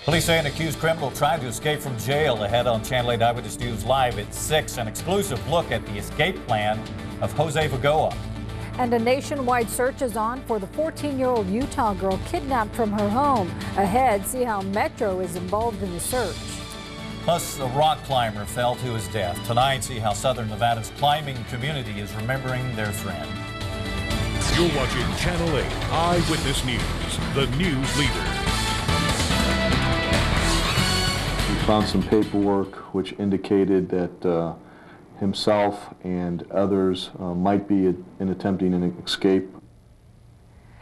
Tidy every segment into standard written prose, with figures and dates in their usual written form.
Police say an accused criminal tried to escape from jail. Ahead on Channel 8 Eyewitness News Live at 6, an exclusive look at the escape plan of Jose Vagoa. And a nationwide search is on for the 14-year-old Utah girl kidnapped from her home. Ahead, see how Metro is involved in the search. Plus, a rock climber fell to his death. Tonight, see how Southern Nevada's climbing community is remembering their friend. You're watching Channel 8 Eyewitness News, the news leader. We found some paperwork which indicated that himself and others might be attempting an escape.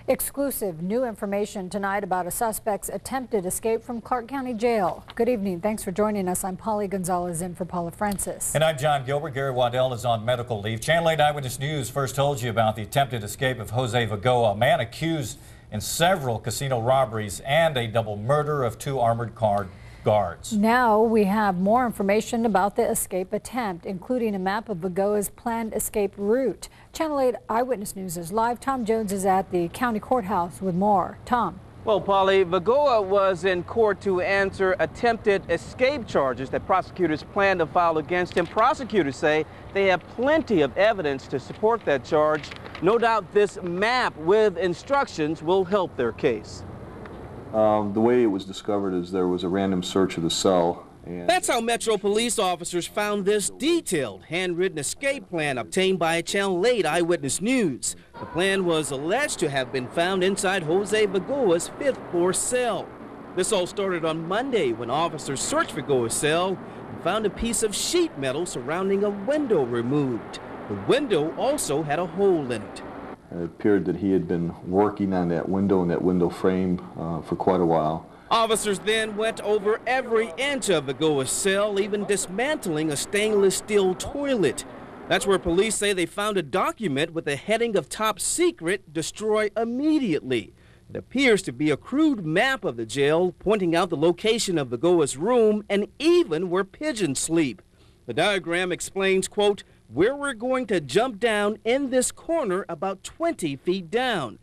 Exclusive new information tonight about a suspect's attempted escape from Clark County Jail. Good evening. Thanks for joining us. I'm Paula Gonzalez in for Paula Francis. And I'm John Gilbert. Gary Waddell is on medical leave. Channel 8 Eyewitness News first told you about the attempted escape of Jose Vagoa, a man accused in several casino robberies and a double murder of 2 armored car guards. Now we have more information about the escape attempt, including a map of Vagoa's planned escape route. Channel 8 Eyewitness News is live. Tom Jones is at the county courthouse with more. Tom. Well, Polly, Vagoa was in court to answer attempted escape charges that prosecutors plan to file against him. Prosecutors say they have plenty of evidence to support that charge. No doubt this map with instructions will help their case. The way it was discovered is there was a random search of the cell. That's how Metro police officers found this detailed, handwritten escape plan obtained by Channel 8 Eyewitness News. The plan was alleged to have been found inside Jose Vagoa's 5th floor cell. This all started on Monday when officers searched Vagoa's cell and found a piece of sheet metal surrounding a window removed. The window also had a hole in it. It appeared that he had been working on that window and that window frame for quite a while. Officers then went over every inch of Vagoa's cell, even dismantling a stainless steel toilet. That's where police say they found a document with the heading of top secret, destroy immediately. It appears to be a crude map of the jail, pointing out the location of Vagoa's room and even where pigeons sleep. The diagram explains, quote, where we're going to jump down in this corner about 20 feet down.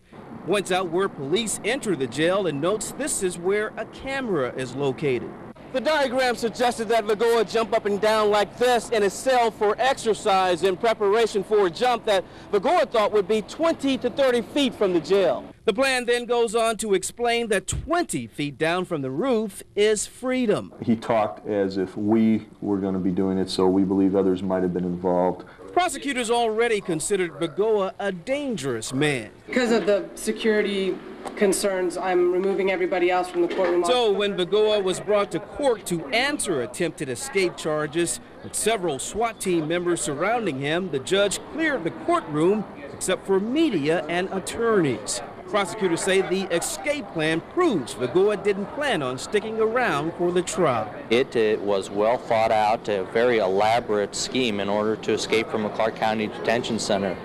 Points out where police enter the jail and notes this is where a camera is located. The diagram suggested that Vagoa jump up and down like this in a cell for exercise in preparation for a jump that Vagoa thought would be 20 to 30 feet from the jail. The plan then goes on to explain that 20 feet down from the roof is freedom. He talked as if we were going to be doing it, so we believe others might have been involved. Prosecutors already considered Vagoa a dangerous man. Because of the security concerns, I'm removing everybody else from the courtroom. So when Vagoa was brought to court to answer attempted escape charges, with several SWAT team members surrounding him, the judge cleared the courtroom except for media and attorneys. Prosecutors say the escape plan proves Vagoa didn't plan on sticking around for the trial. It was well thought out, a very elaborate scheme in order to escape from a Clark County detention center.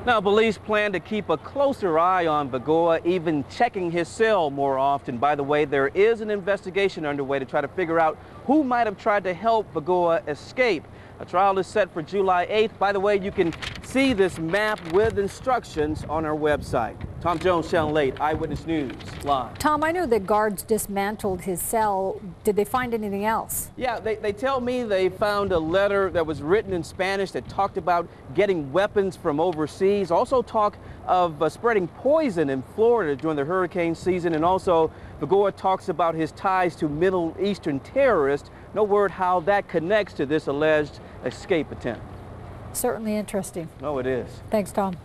Now, police plan to keep a closer eye on Vagoa, even checking his cell more often. By the way, there is an investigation underway to try to figure out who might have tried to help Vagoa escape. A trial is set for July 8th. By the way, you can see this map with instructions on our website. Tom Jones, Channel 8 Eyewitness News, live. Tom, I know that guards dismantled his cell. Did they find anything else? Yeah, they tell me they found a letter that was written in Spanish that talked about getting weapons from overseas. Also talk of spreading poison in Florida during the hurricane season. And also, Vagoa talks about his ties to Middle Eastern terrorists. No word how that connects to this alleged escape attempt. Certainly interesting. Oh, it is. Thanks, Tom.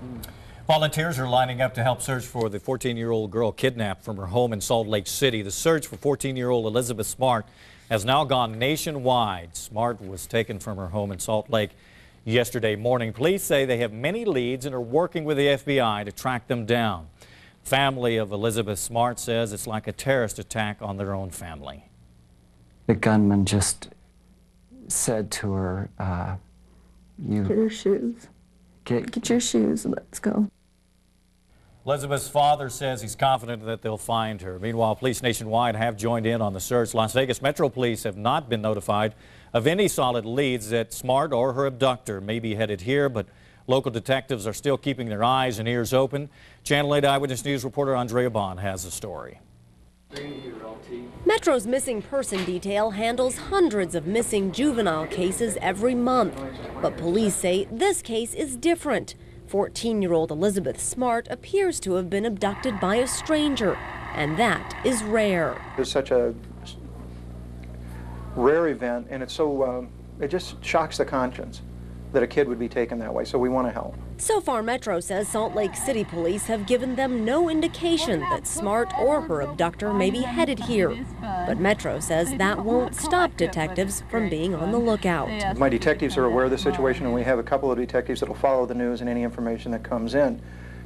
Volunteers are lining up to help search for the 14-year-old girl kidnapped from her home in Salt Lake City. The search for 14-year-old Elizabeth Smart has now gone nationwide. Smart was taken from her home in Salt Lake yesterday morning. Police say they have many leads and are working with the FBI to track them down. Family of Elizabeth Smart says it's like a terrorist attack on their own family. The gunman just said to her, Get your shoes. Get your shoes and let's go. Elizabeth's father says he's confident that they'll find her. Meanwhile, police nationwide have joined in on the search. Las Vegas Metro Police have not been notified of any solid leads that Smart or her abductor may be headed here, but local detectives are still keeping their eyes and ears open. Channel 8 Eyewitness News reporter Andrea Bond has the story. Metro's missing person detail handles hundreds of missing juvenile cases every month. But police say this case is different. 14-year-old Elizabeth Smart appears to have been abducted by a stranger, and that is rare. It's such a rare event, and it's so, it just shocks the conscience that a kid would be taken that way, so we want to help. So far, Metro says Salt Lake City police have given them no indication that Smart or her abductor may be headed here. But Metro says that won't stop detectives from being on the lookout. My detectives are aware of the situation, and we have a couple of detectives that will follow the news and any information that comes in.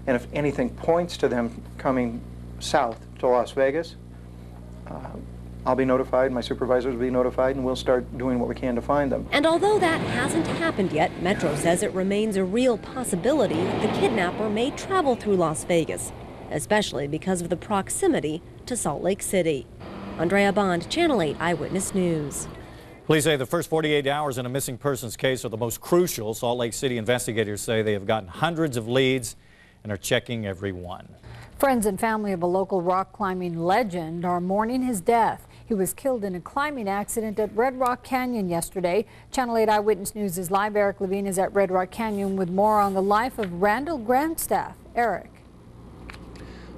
And if anything points to them coming south to Las Vegas, I'll be notified, my supervisors will be notified, and we'll start doing what we can to find them. And although that hasn't happened yet, Metro says it remains a real possibility that the kidnapper may travel through Las Vegas, especially because of the proximity to Salt Lake City. Andrea Bond, Channel 8 Eyewitness News. Police say the first 48 hours in a missing persons case are the most crucial. Salt Lake City investigators say they have gotten hundreds of leads and are checking every one. Friends and family of a local rock climbing legend are mourning his death. He was killed in a climbing accident at Red Rock Canyon yesterday. Channel 8 Eyewitness News is live. Erik Levine is at Red Rock Canyon with more on the life of Randall Grandstaff. Erik.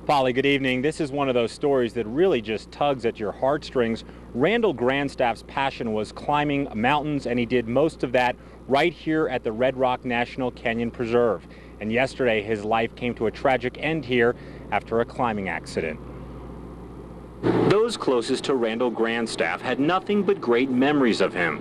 Paula, good evening. This is one of those stories that really just tugs at your heartstrings. Randall Grandstaff's passion was climbing mountains, and he did most of that right here at the Red Rock National Canyon Preserve. And yesterday, his life came to a tragic end here after a climbing accident. Those closest to Randall Grandstaff had nothing but great memories of him.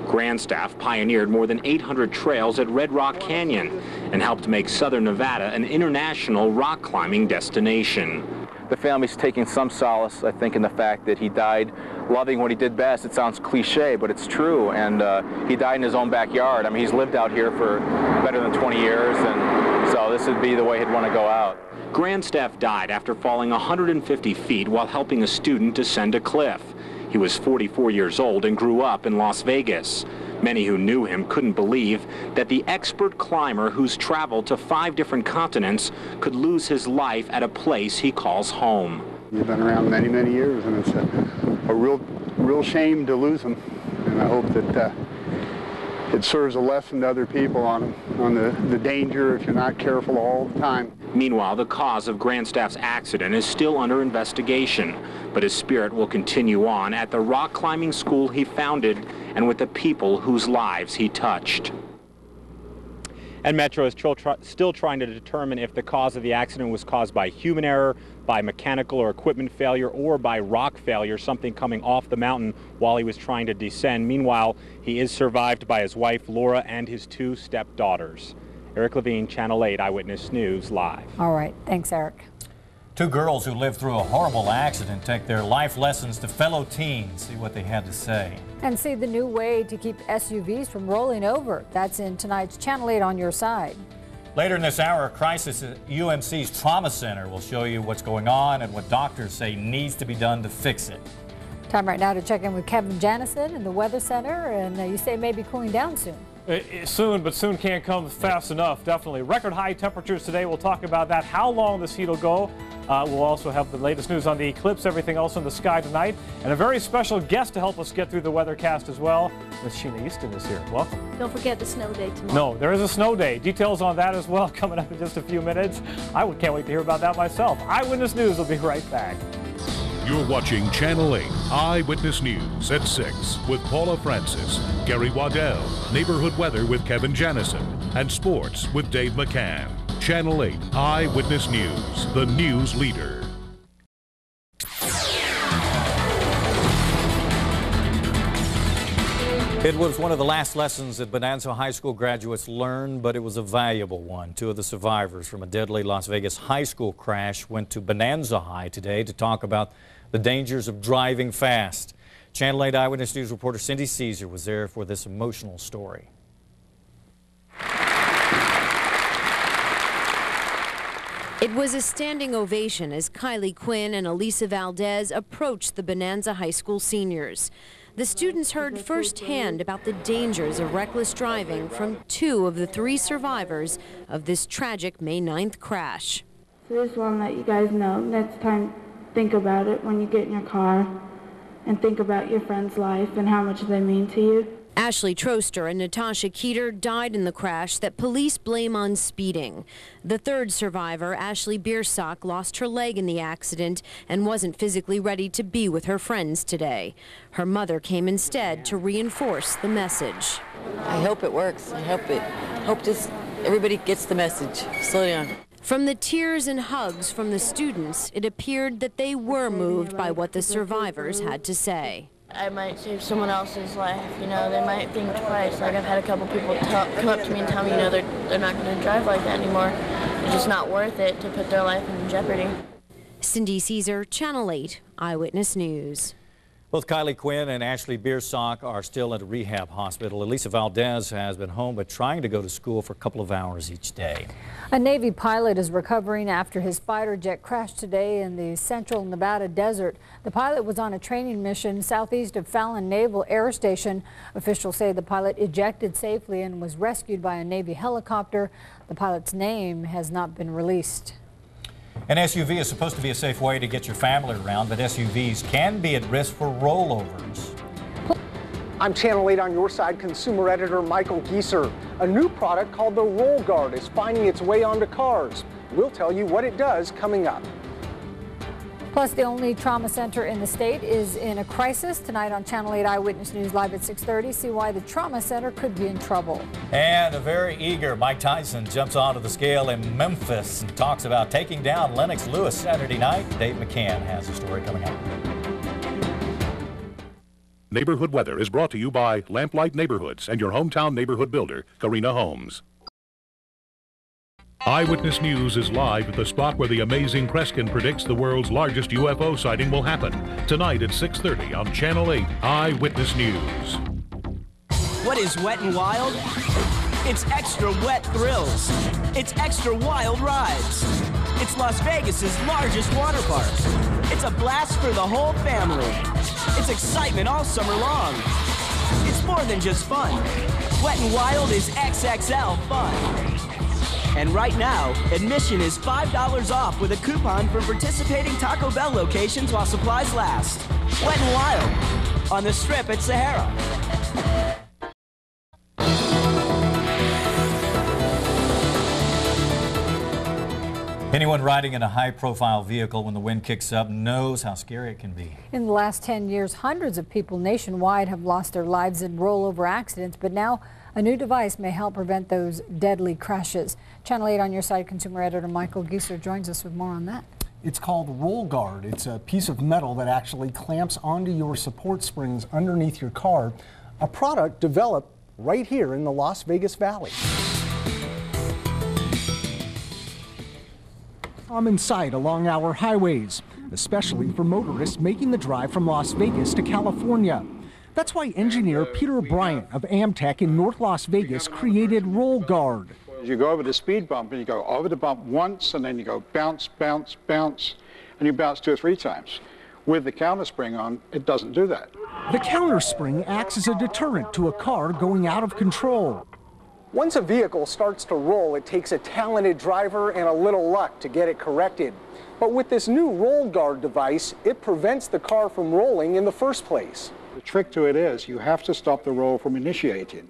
Grandstaff pioneered more than 800 trails at Red Rock Canyon and helped make southern Nevada an international rock climbing destination. The family's taking some solace, I think, in the fact that he died loving what he did best. It sounds cliche, but it's true, and he died in his own backyard. I mean, he's lived out here for better than 20 years, and so this would be the way he'd want to go out. Grandstaff died after falling 150 feet while helping a student descend a cliff. He was 44 years old and grew up in Las Vegas. Many who knew him couldn't believe that the expert climber who's traveled to 5 different continents could lose his life at a place he calls home. He's been around many, many years, and it's a real shame to lose him. And I hope that it serves a lesson to other people on the danger if you're not careful all the time. Meanwhile, the cause of Grandstaff's accident is still under investigation, but his spirit will continue on at the rock climbing school he founded and with the people whose lives he touched. And Metro is still trying to determine if the cause of the accident was caused by human error, by mechanical or equipment failure, or by rock failure, something coming off the mountain while he was trying to descend. Meanwhile, he is survived by his wife, Laura, and his 2 stepdaughters. Erik Levine, Channel 8 Eyewitness News, live. All right. Thanks, Erik. 2 girls who lived through a horrible accident take their life lessons to fellow teens. See what they had to say. And see the new way to keep SUVs from rolling over. That's in tonight's Channel 8 On Your Side. Later in this hour, a crisis at UMC's Trauma Center will show you what's going on and what doctors say needs to be done to fix it. Time right now to check in with Kevin Janison in the Weather Center, and you say maybe cooling down soon. Soon, but soon can't come fast enough, definitely. Record high temperatures today. We'll talk about that, how long this heat will go. We'll also have the latest news on the eclipse, everything else in the sky tonight, and a very special guest to help us get through the weathercast as well. Miss Sheena Easton is here. Welcome. Don't forget the snow day tomorrow. No, there is a snow day. Details on that as well coming up in just a few minutes. I can't wait to hear about that myself. Eyewitness News will be right back. You're watching Channel 8 Eyewitness News at 6 with Paula Francis, Gary Waddell, Neighborhood Weather with Kevin Janison, and Sports with Dave McCann. Channel 8 Eyewitness News, the news leader. It was one of the last lessons that Bonanza High School graduates learned, but it was a valuable one. 2 of the survivors from a deadly Las Vegas high school crash went to Bonanza High today to talk about the dangers of driving fast. Channel 8 Eyewitness News reporter Cindy Geeser was there for this emotional story. It was a standing ovation as Kylie Quinn and Elisa Valdez approached the Bonanza High School seniors. The students heard firsthand about the dangers of reckless driving from 2 of the 3 survivors of this tragic May 9th crash. So just want to let you guys know, next time think about it when you get in your car. and think about your friend's life and how much they mean to you. Ashley Troster and Natasha Keeter died in the crash that police blame on speeding. The third survivor, Ashley Biersock, lost her leg in the accident and wasn't physically ready to be with her friends today. Her mother came instead to reinforce the message. I hope it works. I hope everybody gets the message. Slow down. From the tears and hugs from the students, it appeared that they were moved by what the survivors had to say. I might save someone else's life, you know, they might think twice. Like, I've had a couple people come up to me and tell me, you know, they're not going to drive like that anymore. It's just not worth it to put their life in jeopardy. Cindy Geeser, Channel 8, Eyewitness News. Both Kylie Quinn and Ashley Biersock are still at a rehab hospital. Elisa Valdez has been home but trying to go to school for a couple of hours each day. A Navy pilot is recovering after his fighter jet crashed today in the central Nevada desert. The pilot was on a training mission southeast of Fallon Naval Air Station. Officials say the pilot ejected safely and was rescued by a Navy helicopter. The pilot's name has not been released. An SUV is supposed to be a safe way to get your family around, but SUVs can be at risk for rollovers. I'm Channel 8 on your side consumer editor Michael Geeser. A new product called the Roll Guard is finding its way onto cars. We'll tell you what it does coming up. Plus, the only trauma center in the state is in a crisis. Tonight on Channel 8 Eyewitness News live at 6:30. See why the trauma center could be in trouble. And a very eager Mike Tyson jumps onto the scale in Memphis and talks about taking down Lennox Lewis Saturday night. Dave McCann has a story coming up. Neighborhood weather is brought to you by Lamplight Neighborhoods and your hometown neighborhood builder, Karina Homes. Eyewitness News is live at the spot where the Amazing Kreskin predicts the world's largest UFO sighting will happen. Tonight at 6:30 on Channel 8 Eyewitness News. What is wet and wild? It's extra wet thrills. It's extra wild rides. It's Las Vegas's largest water park. It's a blast for the whole family. It's excitement all summer long. It's more than just fun. Wet and Wild is XXL fun. And right now, admission is $5 off with a coupon from participating Taco Bell locations while supplies last. Wet and Wild, on the Strip at Sahara. Anyone riding in a high-profile vehicle when the wind kicks up knows how scary it can be. In the last 10 years, hundreds of people nationwide have lost their lives in rollover accidents, but now a new device may help prevent those deadly crashes. Channel 8 on your side consumer editor Michael Geeser joins us with more on that. It's called Roll Guard. It's a piece of metal that actually clamps onto your support springs underneath your car, a product developed right here in the Las Vegas Valley. Common sight along our highways, especially for motorists making the drive from Las Vegas to California. That's why engineer Peter Bryant of Amtech in North Las Vegas created Roll Guard. You go over the speed bump and you go over the bump once and then you go bounce, bounce, bounce, and you bounce 2 or 3 times. With the counter spring on, it doesn't do that. The counter spring acts as a deterrent to a car going out of control. Once a vehicle starts to roll, it takes a talented driver and a little luck to get it corrected. But with this new Roll Guard device, it prevents the car from rolling in the first place. The trick to it is you have to stop the roll from initiating.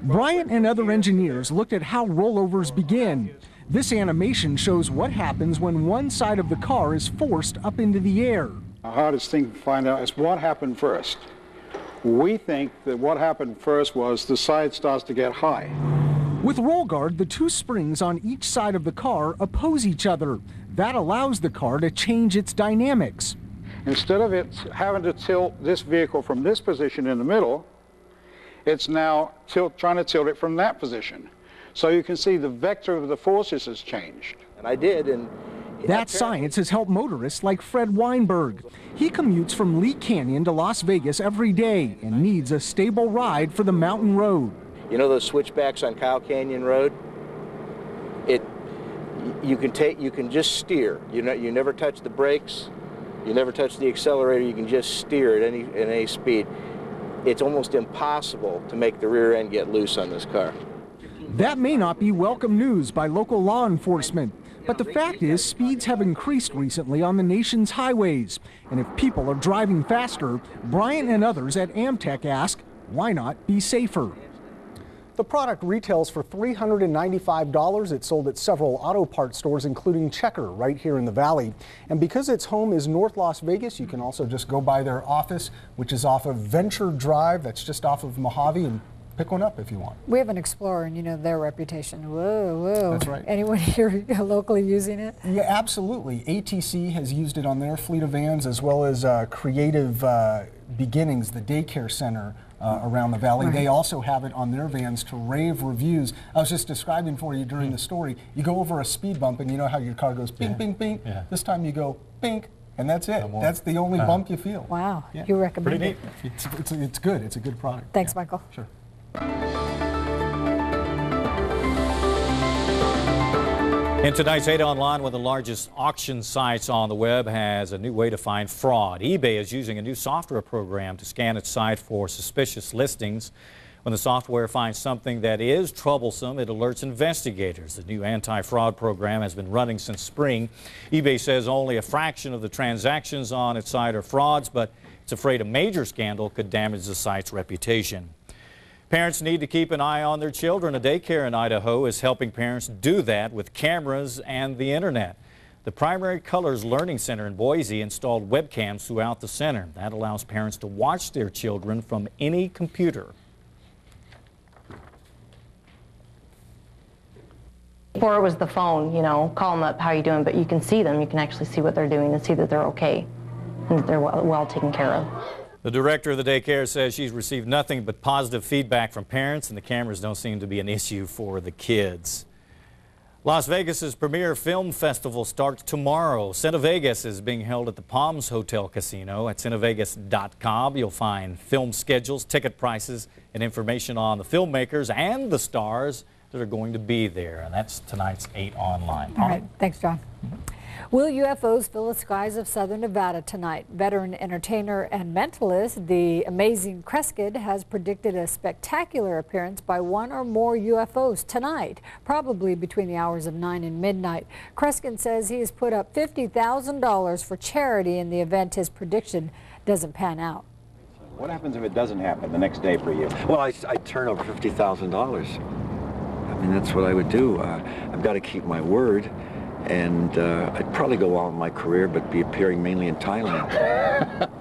Bryant and other engineers looked at how rollovers begin. This animation shows what happens when one side of the car is forced up into the air. The hardest thing to find out is what happened first. We think that what happened first was the side starts to get high. With Roll Guard, the 2 springs on each side of the car oppose each other. That allows the car to change its dynamics. Instead of it having to tilt this vehicle from this position in the middle, it's now trying to tilt it from that position. So you can see the vector of the forces has changed. And I did, and that science has helped motorists like Fred Weinberg. He commutes from Lee Canyon to Las Vegas every day and needs a stable ride for the mountain road. You know those switchbacks on Kyle Canyon Road? You can just steer. You never touch the brakes, you never touch the accelerator. You can just steer at any speed. It's almost impossible to make the rear end get loose on this car. That may not be welcome news by local law enforcement, But the fact is, speeds have increased recently on the nation's highways. And if people are driving faster, Bryant and others at Amtech ask, why not be safer? The product retails for $395. It's sold at several auto parts stores, including Checker, right here in the Valley. And because its home is North Las Vegas, you can also just go by their office, which is off of Venture Drive. That's just off of Mojave, and pick one up if you want. We have an Explorer, and you know their reputation. Whoa, whoa. That's right. Anyone here locally using it? Yeah, absolutely. ATC has used it on their fleet of vans, as well as Creative Beginnings, the daycare center around the Valley. Right. They also have it on their vans to rave reviews. I was just describing for you during the story, you go over a speed bump and you know how your car goes bing, bing, bing. Yeah. This time you go bing, and that's it. No, that's the only bump you feel. Wow, yeah. You recommend it? It's good. It's a good product. Thanks, Michael. Sure. In tonight's 8 Online, one of the largest auction sites on the web has a new way to find fraud. eBay is using a new software program to scan its site for suspicious listings. When the software finds something that is troublesome, it alerts investigators. The new anti-fraud program has been running since spring. eBay says only a fraction of the transactions on its site are frauds, but it's afraid a major scandal could damage the site's reputation. Parents need to keep an eye on their children. A daycare in Idaho is helping parents do that with cameras and the internet. The Primary Colors Learning Center in Boise installed webcams throughout the center. That allows parents to watch their children from any computer. Before it was the phone, you know, call them up, how you doing, but you can see them. You can actually see what they're doing and see that they're okay and that they're well taken care of. The director of the daycare says she's received nothing but positive feedback from parents, and the cameras don't seem to be an issue for the kids. Las Vegas's premier film festival starts tomorrow. Cinevegas is being held at the Palms Hotel Casino. At cinevegas.com, you'll find film schedules, ticket prices, and information on the filmmakers and the stars that are going to be there. And that's tonight's 8 Online. All right. Thanks, John. Will UFOs fill the skies of southern Nevada tonight? Veteran entertainer and mentalist, the Amazing Kreskin, has predicted a spectacular appearance by one or more UFOs tonight, probably between the hours of 9 and midnight. Kreskin says he has put up $50,000 for charity in the event his prediction doesn't pan out. What happens if it doesn't happen the next day for you? Well, I'd turn over $50,000. I mean, that's what I would do. I've got to keep my word. And I'd probably go on with my career, but be appearing mainly in Thailand.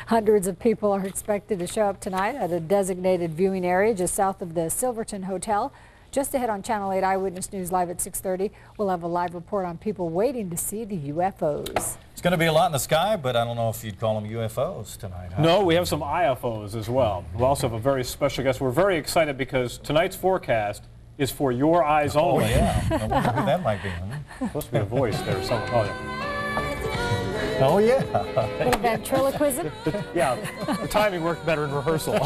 Hundreds of people are expected to show up tonight at a designated viewing area just south of the Silverton Hotel. Just ahead on Channel 8 Eyewitness News Live at 6:30, we'll have a live report on people waiting to see the UFOs. It's going to be a lot in the sky, but I don't know if you'd call them UFOs tonight. Huh? No, we have some IFOs as well. We also have a very special guest. We're very excited because tonight's forecast is for your eyes only. Oh, yeah. I wonder who that might be. Supposed to be a voice there. Somewhere. Oh, yeah. Oh, yeah. Little ventriloquism? Yeah. The timing worked better in rehearsal.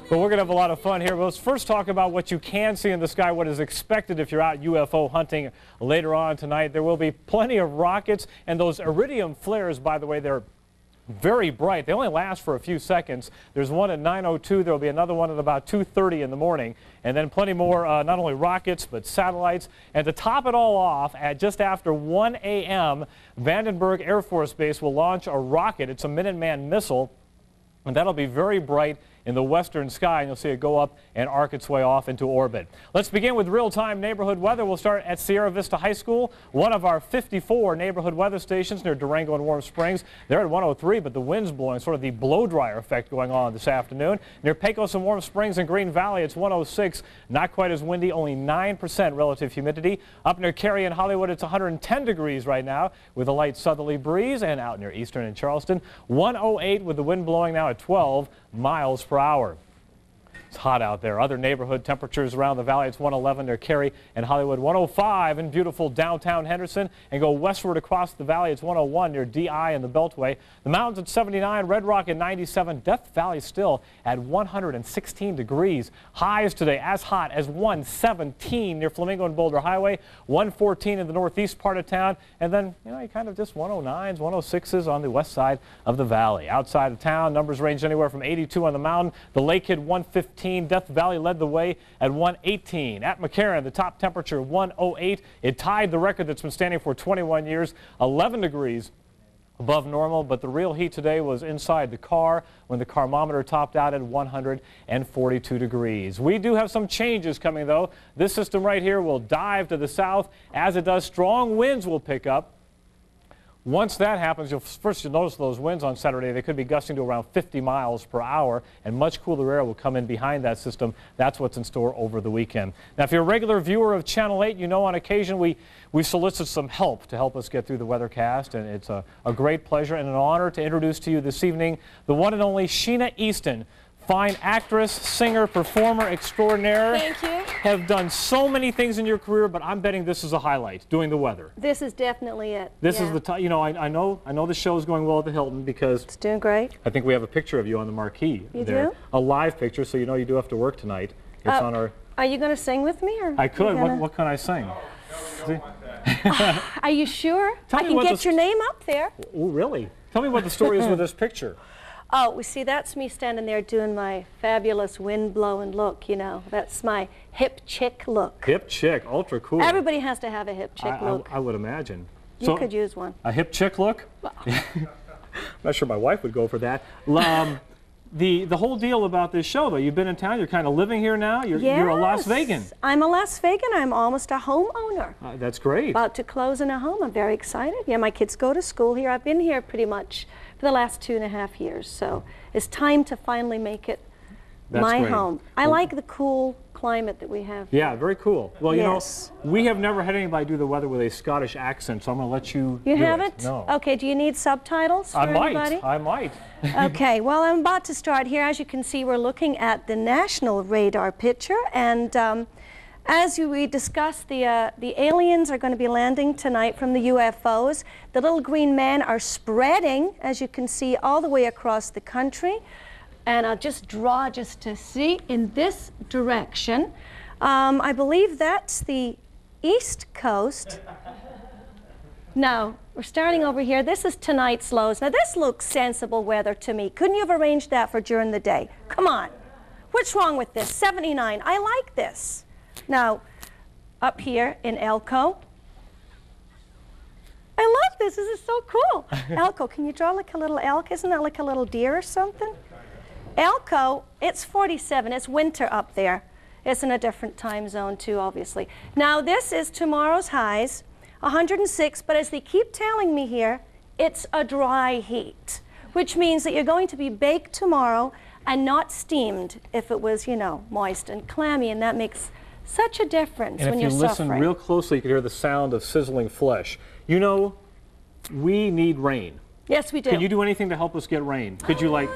But we're going to have a lot of fun here. Let's first talk about what you can see in the sky, what is expected if you're out UFO hunting later on tonight. There will be plenty of rockets, and those iridium flares, by the way, they're very bright. They only last for a few seconds. There's one at 9:02. There will be another one at about 2:30 in the morning. And then plenty more, not only rockets, but satellites. And to top it all off, at just after 1 a.m., Vandenberg Air Force Base will launch a rocket. It's a Minuteman missile. And that'll be very bright in the western sky, and you'll see it go up and arc its way off into orbit. Let's begin with real-time neighborhood weather. We'll start at Sierra Vista High School, one of our 54 neighborhood weather stations near Durango and Warm Springs. They're at 103, but the wind's blowing, sort of the blow-dryer effect going on this afternoon. Near Pecos and Warm Springs and Green Valley, it's 106, not quite as windy, only 9% relative humidity. Up near Cary and Hollywood, it's 110 degrees right now with a light southerly breeze, and out near Eastern and Charleston, 108 with the wind blowing now at 12 miles per hour. It's hot out there. Other neighborhood temperatures around the valley, it's 111 near Cary and Hollywood, 105 in beautiful downtown Henderson, and go westward across the valley, it's 101 near DI and the Beltway. The mountains at 79, Red Rock at 97, Death Valley still at 116 degrees. Highs today as hot as 117 near Flamingo and Boulder Highway, 114 in the northeast part of town, and then, you know, you kind of just 109s, 106s on the west side of the valley. Outside of town, numbers range anywhere from 82 on the mountain, the Lake hit 115 114. Death Valley led the way at 118. At McCarran, the top temperature 108. It tied the record that's been standing for 21 years, 11 degrees above normal, but the real heat today was inside the car when the thermometer topped out at 142 degrees. We do have some changes coming, though. This system right here will dive to the south. As it does, strong winds will pick up. Once that happens, you'll notice those winds on Saturday. They could be gusting to around 50 miles per hour, and much cooler air will come in behind that system. That's what's in store over the weekend. Now, if you're a regular viewer of Channel 8, you know on occasion we solicit some help to help us get through the weathercast, and it's a great pleasure and an honor to introduce to you this evening the one and only Sheena Easton. Fine actress, singer, performer extraordinaire. Thank you. Have done so many things in your career, but I'm betting this is a highlight, doing the weather. This is definitely it. This is the you know, I know the show is going well at the Hilton because it's doing great. I think we have a picture of you on the marquee. You there. do? A live picture, so you know you do have to work tonight. It's on our. Are you going to sing with me, or? I could. What can I sing? Are you sure? I can get your name up there. Oh, really? Tell me what the story is with this picture. Oh, we see, that's me standing there doing my fabulous wind-blowing look, you know. That's my hip chick look. Hip chick, ultra cool. Everybody has to have a hip chick look. I would imagine. You could use one. A hip chick look? I'm not sure my wife would go for that. The whole deal about this show, though, you've been in town, you're kind of living here now, you're a Las Vegan. I'm a Las Vegan, I'm almost a homeowner. That's great. About to close in a home, I'm very excited. Yeah, my kids go to school here. I've been here pretty much for the last 2.5 years, so it's time to finally make it my home. I like the cool climate that we have. Yeah, very cool. Well, you know, we have never had anybody do the weather with a Scottish accent, so I'm going to let you You do haven't? it. No. Okay, do you need subtitles for anybody? I might. Okay, well, I'm about to start here. As you can see, we're looking at the national radar picture, and as we discussed, the aliens are going to be landing tonight from the UFOs. The little green men are spreading, as you can see, all the way across the country. And I'll just draw just to see in this direction. I believe that's the East Coast. No, we're starting over here. This is tonight's lows. Now, this looks sensible weather to me. Couldn't you have arranged that for during the day? Come on. What's wrong with this? 79. I like this. Now, up here in Elko. I love this. This is so cool. Elko, can you draw like a little elk? Isn't that like a little deer or something? Elko, it's 47. It's winter up there. It's in a different time zone, too, obviously. Now, this is tomorrow's highs, 106. But as they keep telling me here, it's a dry heat, which means that you're going to be baked tomorrow and not steamed if it was, you know, moist and clammy, and that makes such a difference when you're suffering. And if you listen real closely, you can hear the sound of sizzling flesh. You know, we need rain. Yes, we do. Can you do anything to help us get rain? Could you, like...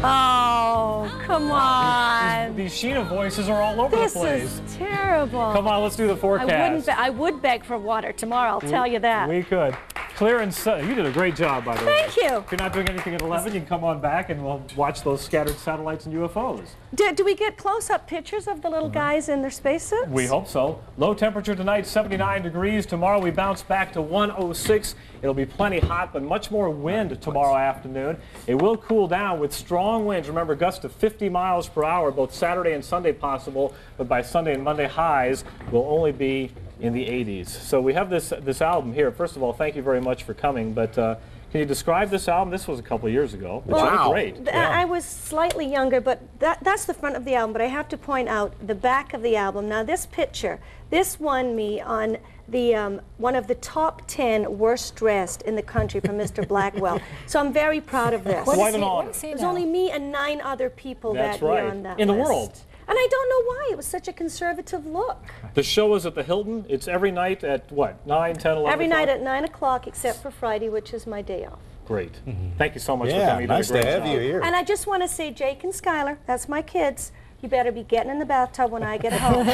Oh, come on. These Sheena voices are all over the place. This is terrible. Come on, let's do the forecast. I would beg for water tomorrow, I'll tell you that. We could. Clear and sunny. You did a great job, by the way. Thank you. If you're not doing anything at 11, you can come on back and we'll watch those scattered satellites and UFOs. Do we get close-up pictures of the little guys in their spacesuits? We hope so. Low temperature tonight, 79 degrees. Tomorrow we bounce back to 106. It'll be plenty hot, but much more wind tomorrow afternoon. It will cool down with strong winds. Remember, gusts to 50 miles per hour, both Saturday and Sunday possible, but by Sunday and Monday highs will only be in the 80s. So we have this album here. First of all, thank you very much for coming, but can you describe this album? This was a couple of years ago. Well, great. I was slightly younger, but that's the front of the album, but I have to point out the back of the album. Now, this picture, this won me on the one of the top 10 worst dressed in the country from Mr. Blackwell. So I'm very proud of this. Quite an honor. There's only me and 9 other people that were on that in the list. world. And I don't know why. It was such a conservative look. The show is at the Hilton. It's every night at what, 9, 10, 11 Every night at 9 o'clock except for Friday, which is my day off. Great. Thank you so much for coming. Nice to have you here. And I just want to say, Jake and Skylar, that's my kids. You better be getting in the bathtub when I get home.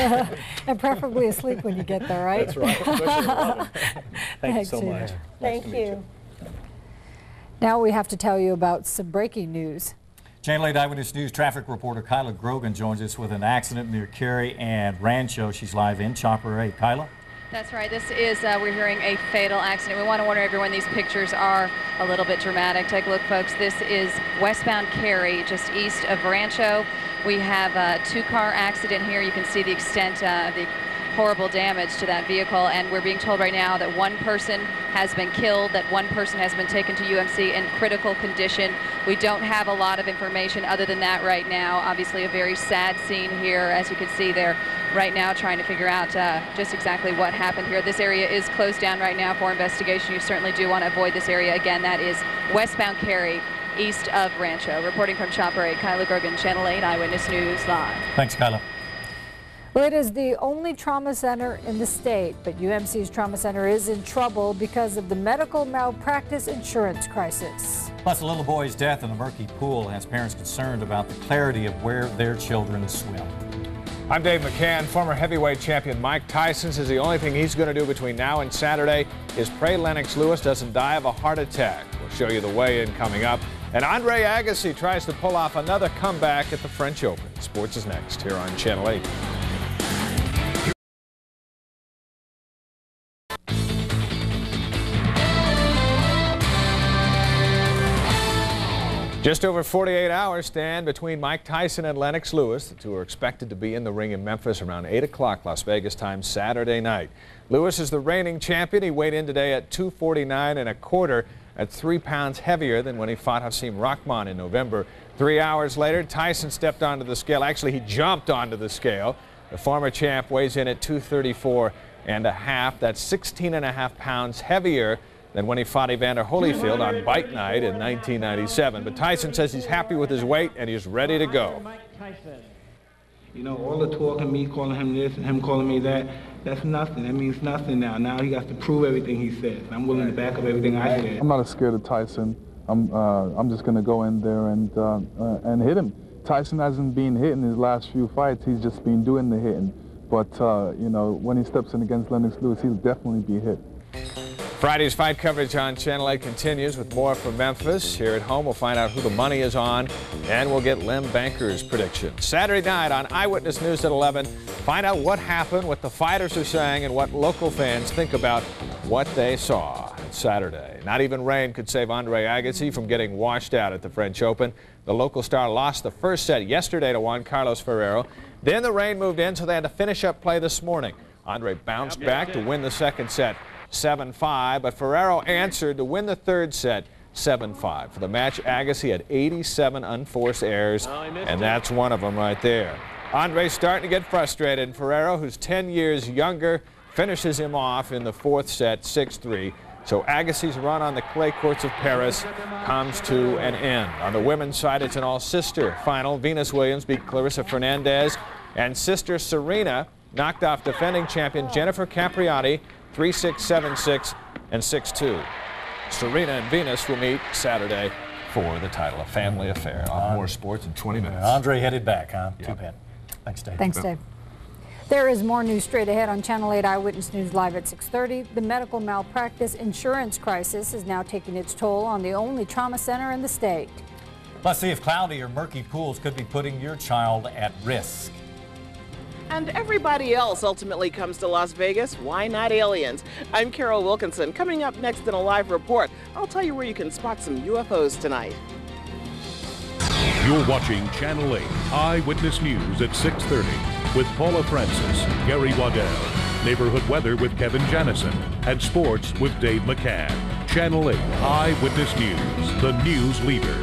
And preferably asleep when you get there, right? That's right. Thank you so much. Thank you. Now we have to tell you about some breaking news. Channel 8 Eyewitness News traffic reporter Kyla Grogan joins us with an accident near Cary and Rancho. She's live in Chopper 8. Kyla? That's right. This is, we're hearing a fatal accident. We want to warn everyone these pictures are a little bit dramatic. Take a look, folks. This is westbound Cary, just east of Rancho. We have a two-car accident here. You can see the extent of the horrible damage to that vehicle, and we're being told right now that one person has been killed, that one person has been taken to UMC in critical condition. We don't have a lot of information other than that right now. Obviously a very sad scene here. As you can see, they're right now trying to figure out just exactly what happened here. This area is closed down right now for investigation. You certainly do want to avoid this area. Again, that is westbound Cary, east of Rancho. Reporting from Chopper 8, Kyla Grogan, Channel 8 Eyewitness News Live. Thanks, Kyla. Well, it is the only trauma center in the state, but UMC's trauma center is in trouble because of the medical malpractice insurance crisis. Plus, a little boy's death in a murky pool has parents concerned about the clarity of where their children swim. I'm Dave McCann. Former heavyweight champion Mike Tyson says the only thing he's going to do between now and Saturday is pray Lennox Lewis doesn't die of a heart attack. We'll show you the weigh-in coming up. And Andre Agassi tries to pull off another comeback at the French Open. Sports is next here on Channel 8. Just over 48 hours stand between Mike Tyson and Lennox Lewis. The two are expected to be in the ring in Memphis around 8 o'clock Las Vegas time Saturday night. Lewis is the reigning champion. He weighed in today at 249 1/4, at 3 pounds heavier than when he fought Hasim Rahman in November. 3 hours later, Tyson stepped onto the scale. Actually, he jumped onto the scale. The former champ weighs in at 234 1/2. That's 16 1/2 pounds heavier than when he fought Evander Holyfield on Bike Night in 1997. But Tyson says he's happy with his weight and he's ready to go. You know, all the talk and me calling him this and him calling me that, that's nothing. That means nothing now. Now he got to prove everything he says. I'm willing to back up everything I said. I'm not scared of Tyson. I'm just going to go in there and hit him. Tyson hasn't been hit in his last few fights. He's just been doing the hitting. But, you know, when he steps in against Lennox Lewis, he'll definitely be hit. Friday's fight coverage on Channel 8 continues with more from Memphis. Here at home, we'll find out who the money is on, and we'll get Lem Banker's prediction. Saturday night on Eyewitness News at 11, find out what happened, what the fighters are saying, and what local fans think about what they saw. It's Saturday. Not even rain could save Andre Agassi from getting washed out at the French Open. The local star lost the first set yesterday to Juan Carlos Ferrero. Then the rain moved in, so they had to finish up play this morning. Andre bounced back to win the second set 7-5, but Ferrero answered to win the third set 7-5. For the match, Agassi had 87 unforced errors, and that's one of them right there. Andre's starting to get frustrated, and Ferrero, who's 10 years younger, finishes him off in the fourth set 6-3. So Agassi's run on the clay courts of Paris comes to an end. On the women's side, it's an all-sister final. Venus Williams beat Clarissa Fernandez, and sister Serena knocked off defending champion Jennifer Capriati 3-6, 7-6, and 6-2. Serena and Venus will meet Saturday for the title. A family affair. On more sports in 20 minutes. Andre headed back, huh? Yeah. Two-pin. Thanks, Dave. Thanks, Dave. There is more news straight ahead on Channel 8 Eyewitness News Live at 6:30. The medical malpractice insurance crisis is now taking its toll on the only trauma center in the state. Let's see if cloudy or murky pools could be putting your child at risk. And everybody else ultimately comes to Las Vegas. Why not aliens? I'm Carol Wilkinson. Coming up next in a live report, I'll tell you where you can spot some UFOs tonight. You're watching Channel 8 Eyewitness News at 6:30 with Paula Francis, Gary Waddell, neighborhood weather with Kevin Janison, and sports with Dave McCann. Channel 8 Eyewitness News, the news leader.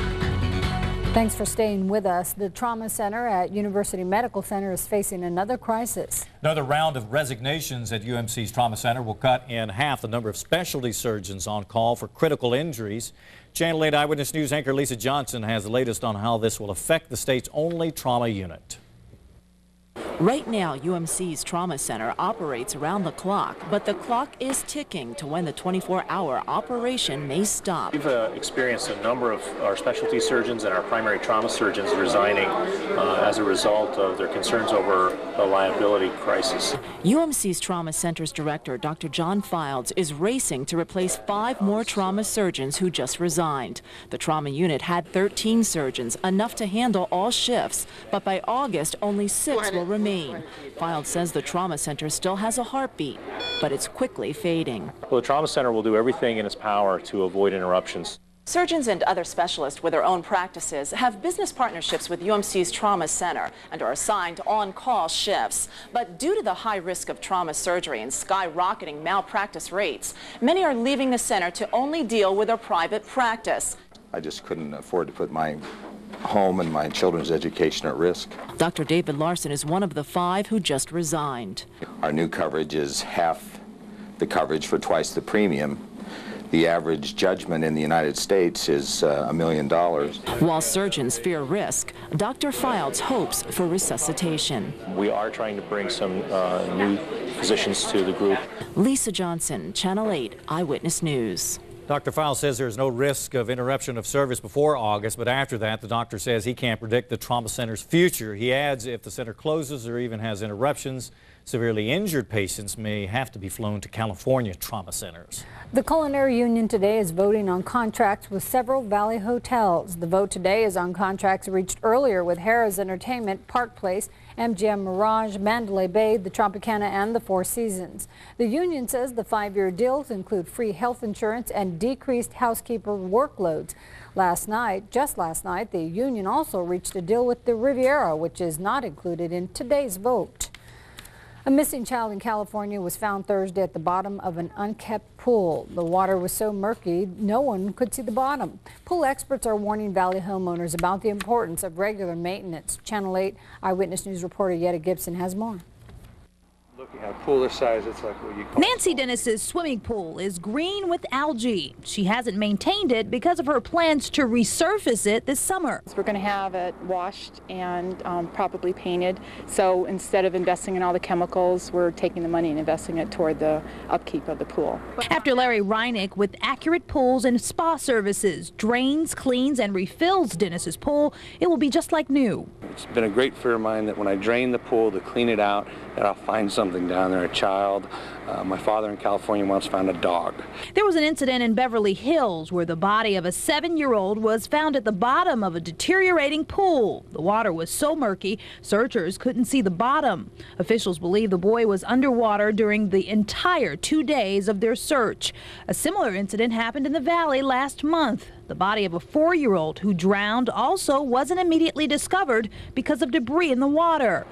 Thanks for staying with us. The trauma center at University Medical Center is facing another crisis. Another round of resignations at UMC's trauma center will cut in half the number of specialty surgeons on call for critical injuries. Channel 8 Eyewitness News anchor Lisa Johnson has the latest on how this will affect the state's only trauma unit. Right now, UMC's trauma center operates around the clock, but the clock is ticking to when the 24-hour operation may stop. We've experienced a number of our specialty surgeons and our primary trauma surgeons resigning as a result of their concerns over the liability crisis. UMC's trauma center's director, Dr. John Fildes, is racing to replace 5 more trauma surgeons who just resigned. The trauma unit had 13 surgeons, enough to handle all shifts, but by August, only 6 will remain. Maine. Filed says the trauma center still has a heartbeat, but it's quickly fading. Well, the trauma center will do everything in its power to avoid interruptions. Surgeons and other specialists with their own practices have business partnerships with UMC's Trauma Center and are assigned on-call shifts. But due to the high risk of trauma surgery and skyrocketing malpractice rates, many are leaving the center to only deal with a private practice. I just couldn't afford to put my home and my children's education at risk. Dr. David Larson is one of the 5 who just resigned. Our new coverage is half the coverage for twice the premium. The average judgment in the United States is $1 million. While surgeons fear risk, Dr. Fildes hopes for resuscitation. We are trying to bring some new physicians to the group. Lisa Johnson, Channel 8 Eyewitness News. Dr. Fildes says there's no risk of interruption of service before August, but after that, the doctor says he can't predict the trauma center's future. He adds if the center closes or even has interruptions, severely injured patients may have to be flown to California trauma centers. The Culinary Union today is voting on contracts with several Valley hotels. The vote today is on contracts reached earlier with Harrah's Entertainment, Park Place, MGM Mirage, Mandalay Bay, the Tropicana, and the Four Seasons. The union says the 5-year deals include free health insurance and decreased housekeeper workloads. Just last night, the union also reached a deal with the Riviera, which is not included in today's vote. A missing child in California was found Thursday at the bottom of an unkept pool. The water was so murky, no one could see the bottom. Pool experts are warning Valley homeowners about the importance of regular maintenance. Channel 8 Eyewitness News reporter Yetta Gibson has more. Looking at a pool this size, it's like what you call Nancy Dennis's swimming pool is green with algae. She hasn't maintained it because of her plans to resurface it this summer. We're going to have it washed and probably painted. So instead of investing in all the chemicals, we're taking the money and investing it toward the upkeep of the pool. After Larry Reinick with Accurate Pools and Spa Services drains, cleans, and refills Dennis's pool, it will be just like new. It's been a great fear of mine that when I drain the pool to clean it out, that I'll find something down there, a child. My father in California once found a dog. There was an incident in Beverly Hills where the body of a 7-year-old was found at the bottom of a deteriorating pool. The water was so murky, searchers couldn't see the bottom. Officials believe the boy was underwater during the entire 2 days of their search. A similar incident happened in the Valley last month. The body of a 4-year-old who drowned also wasn't immediately discovered because of debris in the water.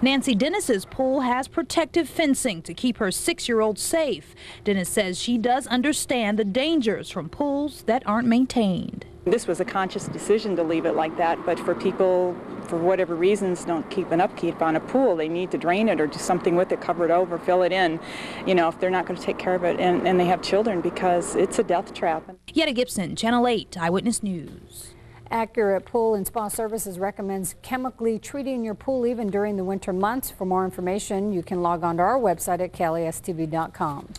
Nancy Dennis's pool has protective fencing to keep her 6-year-old safe. Dennis says she does understand the dangers from pools that aren't maintained. This was a conscious decision to leave it like that, but for people, for whatever reasons, don't keep an upkeep on a pool. They need to drain it or do something with it, cover it over, fill it in, you know, if they're not going to take care of it, and they have children, because it's a death trap. Yetta Gibson, Channel 8 Eyewitness News. Accurate Pool and Spa Services recommends chemically treating your pool even during the winter months. For more information, you can log on to our website at KLAS-TV.com.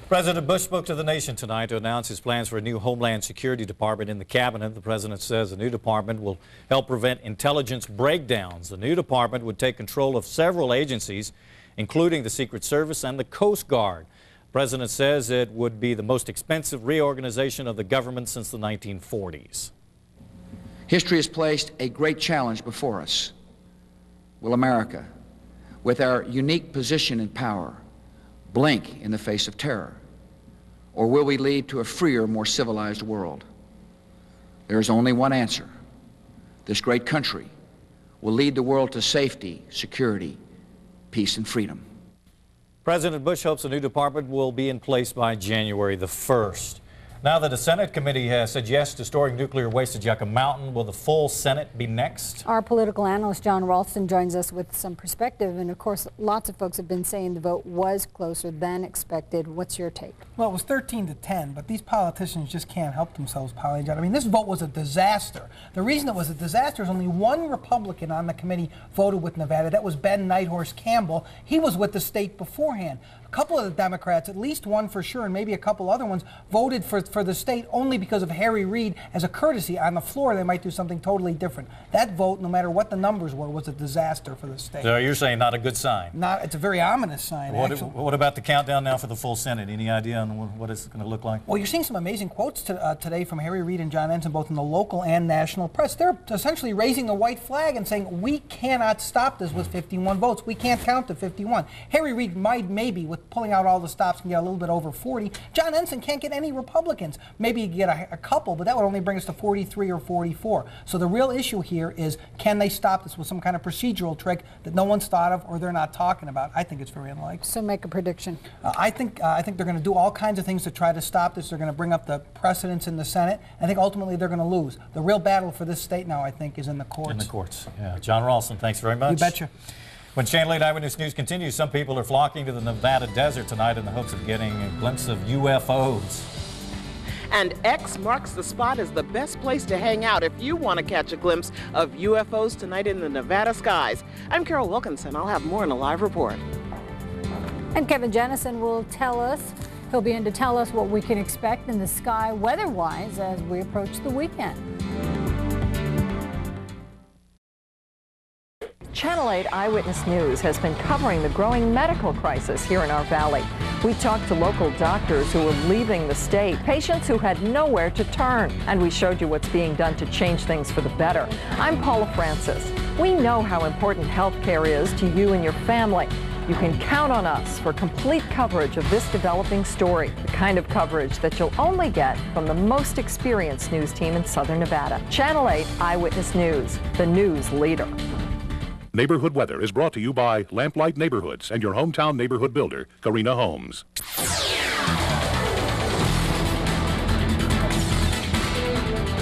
President Bush spoke to the nation tonight to announce his plans for a new Homeland Security Department in the cabinet. The president says the new department will help prevent intelligence breakdowns. The new department would take control of several agencies, including the Secret Service and the Coast Guard. The president says it would be the most expensive reorganization of the government since the 1940s. History has placed a great challenge before us. Will America, with our unique position and power, blink in the face of terror? Or will we lead to a freer, more civilized world? There is only one answer. This great country will lead the world to safety, security, peace, and freedom. President Bush hopes the new department will be in place by January the 1st. Now that the Senate committee has said yes to storing nuclear waste at Yucca Mountain, will the full Senate be next? Our political analyst John Ralston joins us with some perspective, and of course lots of folks have been saying the vote was closer than expected. What's your take? Well, it was 13-10, but these politicians just can't help themselves, Paula. I mean, this vote was a disaster. The reason it was a disaster is only one Republican on the committee voted with Nevada. That was Ben Nighthorse Campbell. He was with the state beforehand. couple of the Democrats, at least one for sure, and maybe a couple other ones, voted for the state only because of Harry Reid as a courtesy. On the floor, they might do something totally different. That vote, no matter what the numbers were, was a disaster for the state. So you're saying not a good sign? It's a very ominous sign, actually. What about the countdown now for the full Senate? Any idea on what it's going to look like? Well, you're seeing some amazing quotes today from Harry Reid and John Ensign, both in the local and national press. They're essentially raising the white flag and saying, we cannot stop this with 51 votes. We can't count to 51. Harry Reid might, maybe, with pulling out all the stops, can get a little bit over 40. John Ensign can't get any Republicans. Maybe you get a couple, but that would only bring us to 43 or 44. So the real issue here is, can they stop this with some kind of procedural trick that no one's thought of or they're not talking about? I think it's very unlikely. So make a prediction. I think they're going to do all kinds of things to try to stop this. They're going to bring up the precedents in the Senate. I think ultimately they're going to lose. The real battle for this state now, I think, is in the courts. In the courts, yeah. John Ralston, thanks very much. You betcha. When Channel 8 Eyewitness News continues, some people are flocking to the Nevada desert tonight in the hopes of getting a glimpse of UFOs. And X marks the spot as the best place to hang out if you want to catch a glimpse of UFOs tonight in the Nevada skies. I'm Carol Wilkinson. I'll have more in a live report. And Kevin Jennison will tell us, he'll be in to tell us what we can expect in the sky weather-wise as we approach the weekend. Channel 8 Eyewitness News has been covering the growing medical crisis here in our valley. We talked to local doctors who were leaving the state, patients who had nowhere to turn, and we showed you what's being done to change things for the better. I'm Paula Francis. We know how important health care is to you and your family. You can count on us for complete coverage of this developing story, the kind of coverage that you'll only get from the most experienced news team in Southern Nevada. Channel 8 Eyewitness News, the news leader. Neighborhood weather is brought to you by Lamplight Neighborhoods and your hometown neighborhood builder, Karina Homes.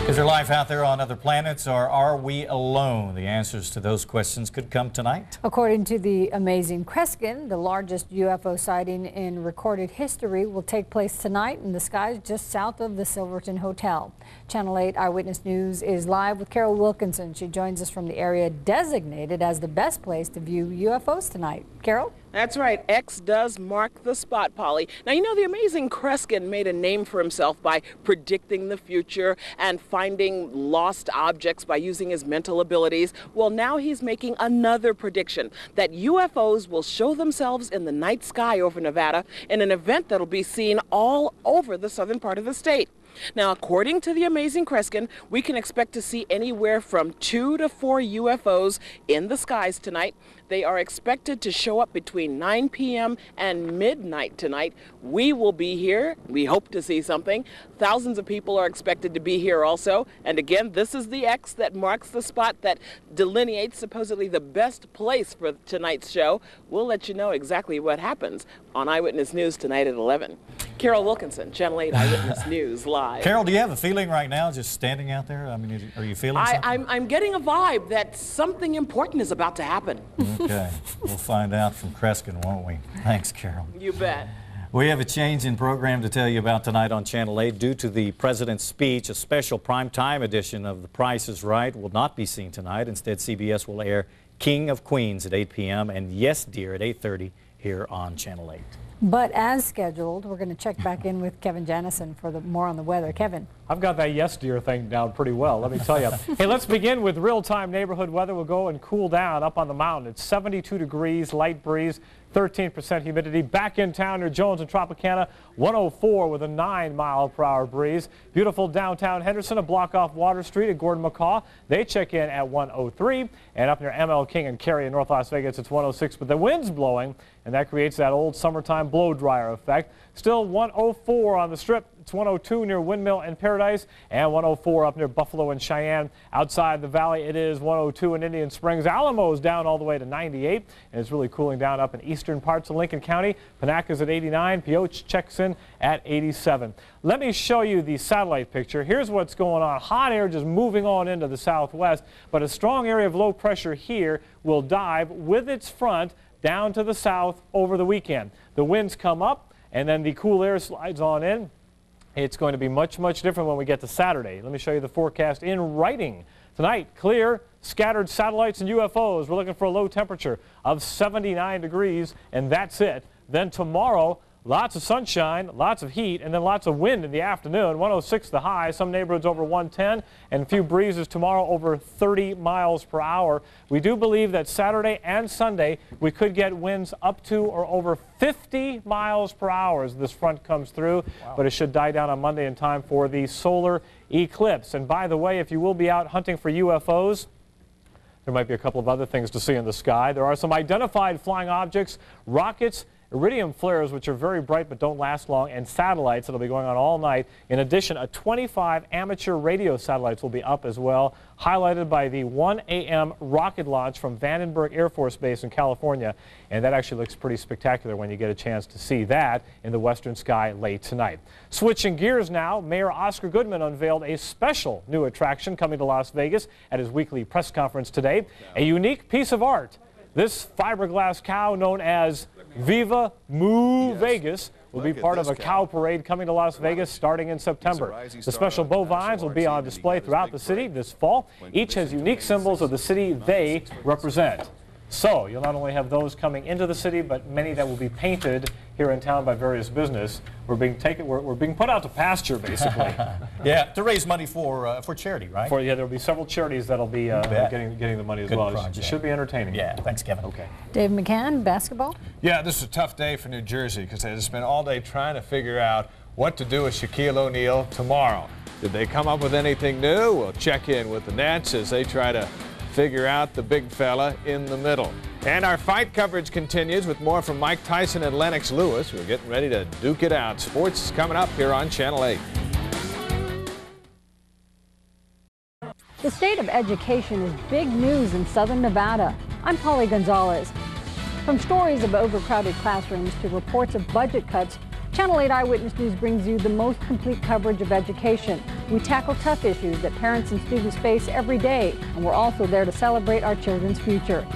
Is there life out there on other planets, or are we alone? The answers to those questions could come tonight. According to the Amazing Kreskin, the largest UFO sighting in recorded history will take place tonight in the skies just south of the Silverton Hotel. Channel 8 Eyewitness News is live with Carol Wilkinson. She joins us from the area designated as the best place to view UFOs tonight. Carol? That's right. X does mark the spot, Polly. Now, you know, the Amazing Kreskin made a name for himself by predicting the future and finding lost objects by using his mental abilities. Well, now he's making another prediction that UFOs will show themselves in the night sky over Nevada in an event that'll be seen all over the southern part of the state. Now, according to the Amazing Kreskin, we can expect to see anywhere from 2 to 4 UFOs in the skies tonight. They are expected to show up between 9 p.m. and midnight tonight. We will be here. We hope to see something. Thousands of people are expected to be here also. And again, this is the X that marks the spot that delineates supposedly the best place for tonight's show. We'll let you know exactly what happens on Eyewitness News tonight at 11. Carol Wilkinson, Channel 8 Eyewitness News, live. Carol, do you have a feeling right now just standing out there? I mean, are you feeling something? I'm getting a vibe that something important is about to happen. Okay, we'll find out from Kreskin, won't we? Thanks, Carol. You bet. We have a change in program to tell you about tonight on Channel 8. Due to the President's speech, a special primetime edition of The Price is Right will not be seen tonight. Instead, CBS will air King of Queens at 8 p.m. and Yes Dear at 8:30 here on Channel 8. But as scheduled, we're going to check back in with Kevin Jennison for more on the weather. Kevin. I've got that Yes Dear thing down pretty well, let me tell you. Hey, let's begin with real-time neighborhood weather. We'll go and cool down up on the mountain. It's 72 degrees, light breeze, 13% humidity. Back in town near Jones and Tropicana, 104 with a 9-mile-per-hour breeze. Beautiful downtown Henderson, a block off Water Street at Gordon McCaw. They check in at 103. And up near ML King and Cary in North Las Vegas, it's 106. But the wind's blowing, and that creates that old summertime blow dryer effect. Still 104 on the Strip. It's 102 near Windmill and Paradise, and 104 up near Buffalo and Cheyenne. Outside the valley, it is 102 in Indian Springs. Alamo's down all the way to 98, and it's really cooling down up in eastern parts of Lincoln County. Panaca's at 89. Pioche checks in at 87. Let me show you the satellite picture. Here's what's going on. Hot air just moving on into the southwest, but a strong area of low pressure here will dive with its front down to the south over the weekend. The winds come up, and then the cool air slides on in. It's going to be much, much different when we get to Saturday. Let me show you the forecast in writing. Tonight, clear, scattered satellites and UFOs. We're looking for a low temperature of 79 degrees, and that's it. Then tomorrow, lots of sunshine, lots of heat, and then lots of wind in the afternoon. 106 the high, some neighborhoods over 110, and a few breezes tomorrow over 30 miles per hour. We do believe that Saturday and Sunday we could get winds up to or over 50 miles per hour as this front comes through, but it should die down on Monday in time for the solar eclipse. And by the way, if you will be out hunting for UFOs, there might be a couple of other things to see in the sky. There are some identified flying objects, rockets, iridium flares, which are very bright but don't last long, and satellites that will be going on all night. In addition, 25 amateur radio satellites will be up as well, highlighted by the 1 a.m. rocket launch from Vandenberg Air Force Base in California. And that actually looks pretty spectacular when you get a chance to see that in the western sky late tonight. Switching gears now, Mayor Oscar Goodman unveiled a special new attraction coming to Las Vegas at his weekly press conference today, a unique piece of art. This fiberglass cow known as Viva Moo Vegas will be part of a cow parade coming to Las Vegas starting in September. The special bovines will be on display throughout the city this fall. Each has unique symbols of the city they represent. So you'll not only have those coming into the city, but many that will be painted here in town by various business. We're being put out to pasture, basically. Yeah, to raise money for charity, right? Yeah, there'll be several charities that'll be getting the money as well. It should be entertaining. Yeah, thanks, Kevin. Okay. Dave McCann, basketball. Yeah, this is a tough day for New Jersey because they had to spend all day trying to figure out what to do with Shaquille O'Neal tomorrow. Did they come up with anything new? We'll check in with the Nets as they try to figure out the big fella in the middle. And our fight coverage continues with more from Mike Tyson and Lennox Lewis. We're getting ready to duke it out. Sports is coming up here on Channel 8. The state of education is big news in southern Nevada. I'm Paula Gonzalez. From stories of overcrowded classrooms to reports of budget cuts, Channel 8 Eyewitness News brings you the most complete coverage of education. We tackle tough issues that parents and students face every day, and we're also there to celebrate our children's future.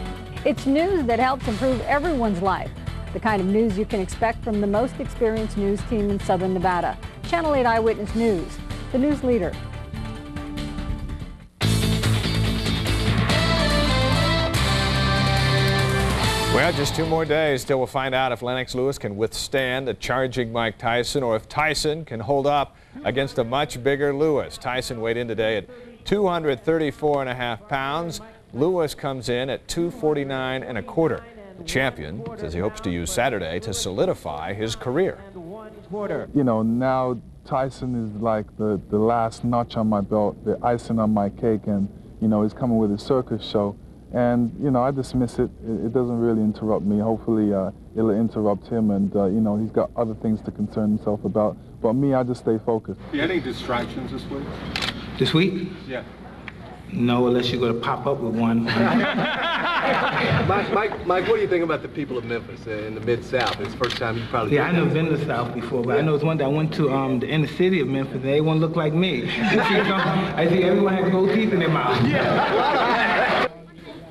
It's news that helps improve everyone's life, the kind of news you can expect from the most experienced news team in southern Nevada. Channel 8 Eyewitness News, the news leader. Well, just 2 more days till we'll find out if Lennox Lewis can withstand a charging Mike Tyson or if Tyson can hold up against a much bigger Lewis. Tyson weighed in today at 234.5 pounds. Lewis comes in at 249.25. The champion says he hopes to use Saturday to solidify his career. You know, now Tyson is like the last notch on my belt, the icing on my cake, and, you know, he's coming with a circus show. And, you know, I dismiss it. It doesn't really interrupt me. Hopefully it'll interrupt him, and, you know, he's got other things to concern himself about. But me, I just stay focused. You had any distractions this week? This week? Yeah. No, unless you're going to pop up with one. Mike, what do you think about the people of Memphis in the Mid-South? It's the first time you probably... Yeah, I've never been to the South before, but I know it's one day I went to the inner city of Memphis, and everyone looked like me. I see everyone had gold teeth in their mouth. Yeah.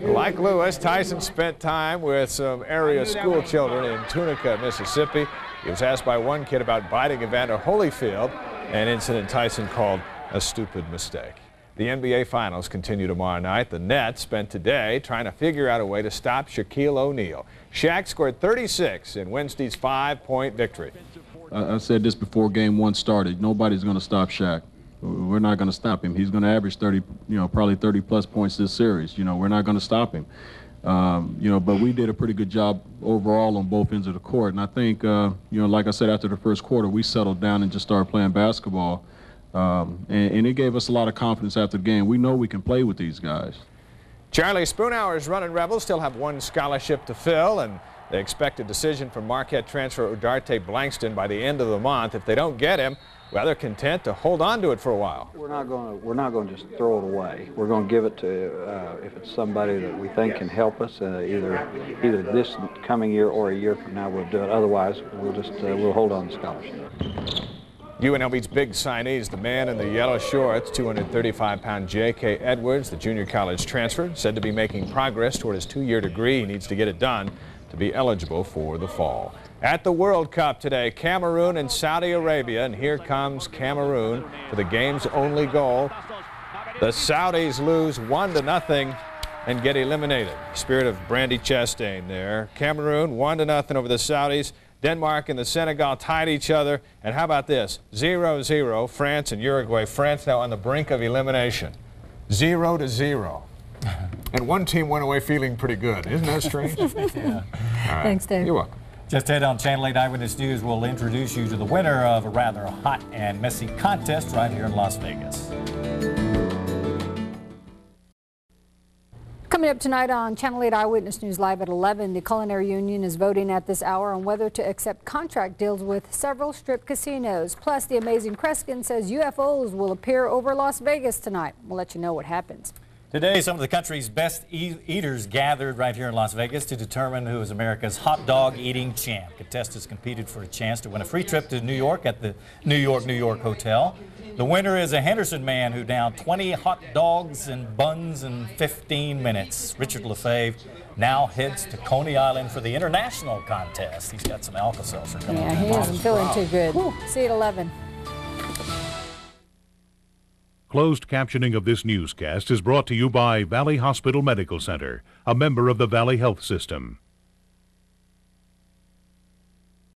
Like Lewis, Tyson spent time with some area school children in Tunica, Mississippi. He was asked by one kid about biting Evander Holyfield, an incident Tyson called a stupid mistake. The NBA Finals continue tomorrow night. The Nets spent today trying to figure out a way to stop Shaquille O'Neal. Shaq scored 36 in Wednesday's 5-point victory. I said this before Game 1 started. Nobody's going to stop Shaq. We're not going to stop him. He's going to average 30, probably 30-plus points this series. We're not going to stop him. But we did a pretty good job overall on both ends of the court. And I think, like I said, after the first quarter, we settled down and just started playing basketball. And it gave us a lot of confidence after the game. We know we can play with these guys. Charlie Spoonhour's running Rebels still have one scholarship to fill, and they expect a decision from Marquette transfer Udarte Blankston by the end of the month. If they don't get him, well, they're content to hold on to it for a while. We're not going to just throw it away. We're going to give it to if it's somebody that we think can help us. Either this coming year or a year from now, we'll do it. Otherwise, we'll hold on to scholarship. UNLV's big signees, the man in the yellow shorts, 235-pound J.K. Edwards, the junior college transfer, said to be making progress toward his 2-year degree. He needs to get it done to be eligible for the fall. At the World Cup today, Cameroon and Saudi Arabia, and here comes Cameroon for the game's only goal. The Saudis lose 1-0 and get eliminated. Spirit of Brandy Chastain there. Cameroon 1-0 over the Saudis. Denmark and the Senegal tied each other. And how about this? 0-0, France and Uruguay. France now on the brink of elimination. 0-0. And one team went away feeling pretty good. Isn't that strange? Yeah. All right. Thanks, Dave. You're welcome. Just ahead on Channel 8 Eyewitness News, we'll introduce you to the winner of a rather hot and messy contest right here in Las Vegas. Coming up tonight on Channel 8 Eyewitness News Live at 11, the Culinary Union is voting at this hour on whether to accept contract deals with several strip casinos. Plus, the Amazing Kreskin says UFOs will appear over Las Vegas tonight. We'll let you know what happens. Today, some of the country's best eaters gathered right here in Las Vegas to determine who is America's hot dog eating champ. Contestants competed for a chance to win a free trip to New York at the New York Hotel. The winner is a Henderson man who downed 20 hot dogs and buns in 15 minutes. Richard Lefebvre now heads to Coney Island for the international contest. He's got some Alka-Seltzer coming up. Yeah, he isn't feeling too good. See you at 11. Closed captioning of this newscast is brought to you by Valley Hospital Medical Center, a member of the Valley Health System.